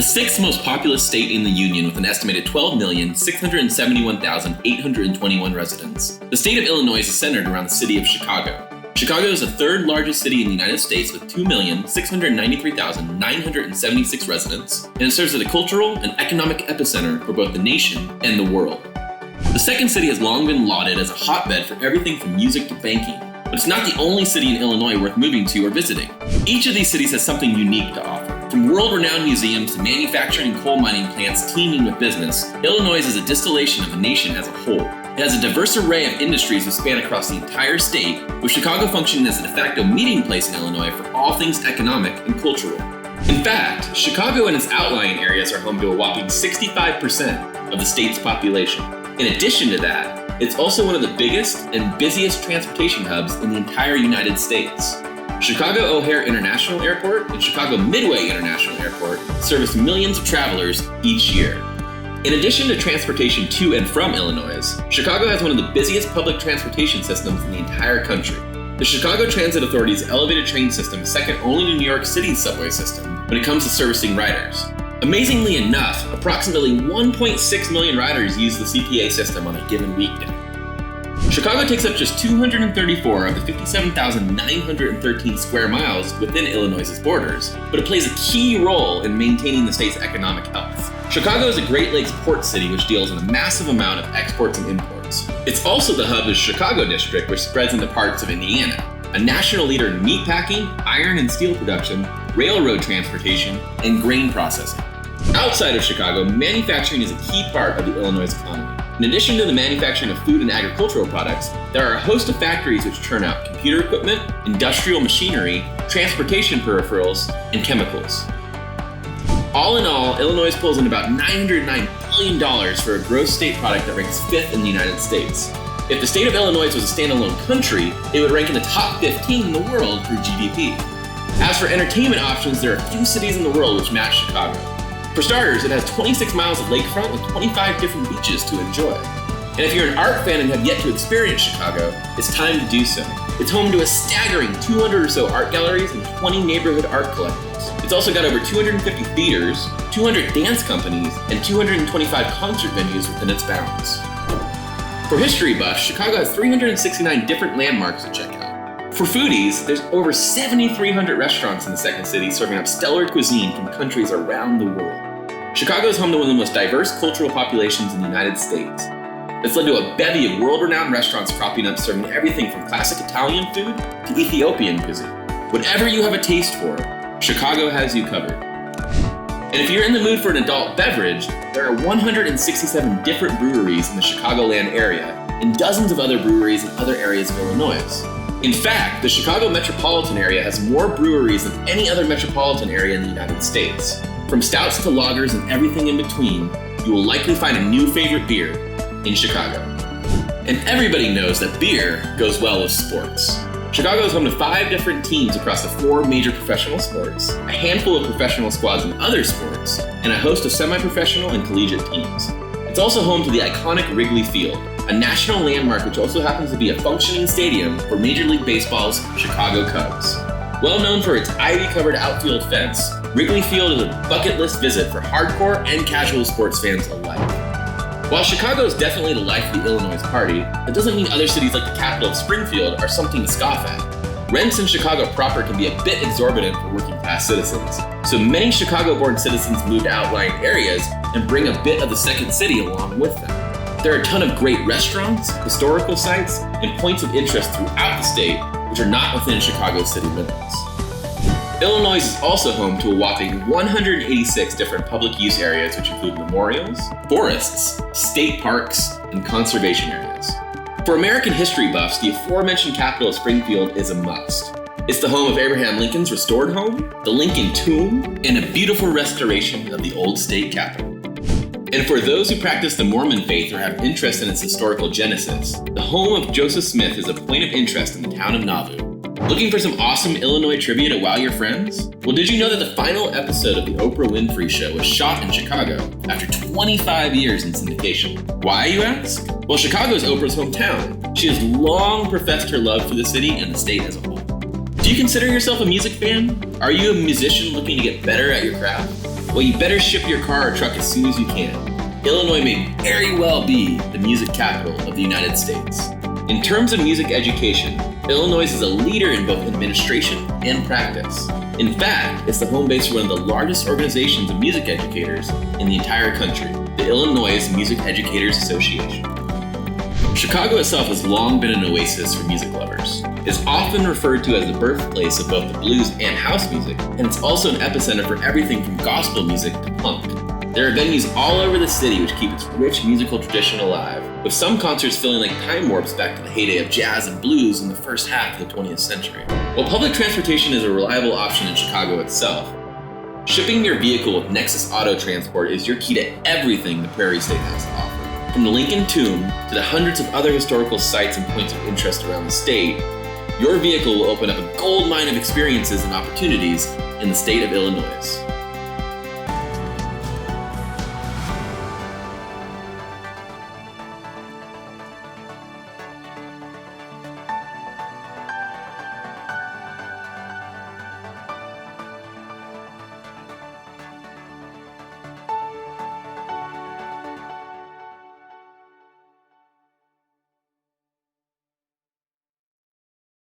the sixth most populous state in the Union with an estimated 12,671,821 residents, the state of Illinois is centered around the city of Chicago. Chicago is the third largest city in the United States with 2,693,976 residents, and it serves as a cultural and economic epicenter for both the nation and the world. The second city has long been lauded as a hotbed for everything from music to banking, but it's not the only city in Illinois worth moving to or visiting. Each of these cities has something unique to offer. From world-renowned museums to manufacturing and coal mining plants teeming with business, Illinois is a distillation of the nation as a whole. It has a diverse array of industries that span across the entire state, with Chicago functioning as a de facto meeting place in Illinois for all things economic and cultural. In fact, Chicago and its outlying areas are home to a whopping 65% of the state's population. In addition to that, it's also one of the biggest and busiest transportation hubs in the entire United States. Chicago O'Hare International Airport and Chicago Midway International Airport service millions of travelers each year. In addition to transportation to and from Illinois, Chicago has one of the busiest public transportation systems in the entire country. The Chicago Transit Authority's elevated train system is second only to New York City's subway system when it comes to servicing riders. Amazingly enough, approximately 1.6 million riders use the CTA system on a given weekday. Chicago takes up just 234 of the 57,913 square miles within Illinois' borders, but it plays a key role in maintaining the state's economic health. Chicago is a Great Lakes port city which deals in a massive amount of exports and imports. It's also the hub of the Chicago District, which spreads into parts of Indiana, a national leader in meatpacking, iron and steel production, railroad transportation, and grain processing. Outside of Chicago, manufacturing is a key part of the Illinois economy. In addition to the manufacturing of food and agricultural products, there are a host of factories which turn out computer equipment, industrial machinery, transportation peripherals, and chemicals. All in all, Illinois pulls in about $909 billion for a gross state product that ranks 5th in the United States. If the state of Illinois was a standalone country, it would rank in the top 15 in the world for GDP. As for entertainment options, there are few cities in the world which match Chicago. For starters, it has 26 miles of lakefront with 25 different beaches to enjoy. And if you're an art fan and have yet to experience Chicago, it's time to do so. It's home to a staggering 200 or so art galleries and 20 neighborhood art collections. It's also got over 250 theaters, 200 dance companies, and 225 concert venues within its bounds. For history buffs, Chicago has 369 different landmarks to check out. For foodies, there's over 7,300 restaurants in the second city serving up stellar cuisine from countries around the world. Chicago is home to one of the most diverse cultural populations in the United States. It's led to a bevy of world-renowned restaurants cropping up serving everything from classic Italian food to Ethiopian cuisine. Whatever you have a taste for, Chicago has you covered. And if you're in the mood for an adult beverage, there are 167 different breweries in the Chicagoland area and dozens of other breweries in other areas of Illinois. In fact, the Chicago metropolitan area has more breweries than any other metropolitan area in the United States. From stouts to lagers and everything in between, you will likely find a new favorite beer in Chicago. And everybody knows that beer goes well with sports. Chicago is home to 5 different teams across the 4 major professional sports, a handful of professional squads in other sports, and a host of semi-professional and collegiate teams. It's also home to the iconic Wrigley Field, a national landmark which also happens to be a functioning stadium for Major League Baseball's Chicago Cubs. Well known for its ivy-covered outfield fence, Wrigley Field is a bucket list visit for hardcore and casual sports fans alike. While Chicago is definitely the life of the Illinois party, that doesn't mean other cities like the capital of Springfield are something to scoff at. Rents in Chicago proper can be a bit exorbitant for working-class citizens, so many Chicago-born citizens move to outlying areas and bring a bit of the second city along with them. There are a ton of great restaurants, historical sites, and points of interest throughout the state which are not within Chicago's city limits. Illinois is also home to a whopping 186 different public use areas which include memorials, forests, state parks, and conservation areas. For American history buffs, the aforementioned capital of Springfield is a must. It's the home of Abraham Lincoln's restored home, the Lincoln Tomb, and a beautiful restoration of the old state capitol. And for those who practice the Mormon faith or have interest in its historical genesis, the home of Joseph Smith is a point of interest in the town of Nauvoo. Looking for some awesome Illinois trivia to wow your friends? Well, did you know that the final episode of the Oprah Winfrey Show was shot in Chicago after 25 years in syndication? Why, you ask? Well, Chicago is Oprah's hometown. She has long professed her love for the city and the state as a whole. Do you consider yourself a music fan? Are you a musician looking to get better at your craft? Well, you better ship your car or truck as soon as you can. Illinois may very well be the music capital of the United States. In terms of music education, Illinois is a leader in both administration and practice. In fact, it's the home base for one of the largest organizations of music educators in the entire country, the Illinois Music Educators Association. Chicago itself has long been an oasis for music lovers. It's often referred to as the birthplace of both the blues and house music, and it's also an epicenter for everything from gospel music to punk. There are venues all over the city which keep its rich musical tradition alive, with some concerts feeling like time warps back to the heyday of jazz and blues in the first half of the 20th century. While public transportation is a reliable option in Chicago itself, shipping your vehicle with Nexus Auto Transport is your key to everything the Prairie State has to offer. From the Lincoln Tomb to the hundreds of other historical sites and points of interest around the state, your vehicle will open up a goldmine of experiences and opportunities in the state of Illinois.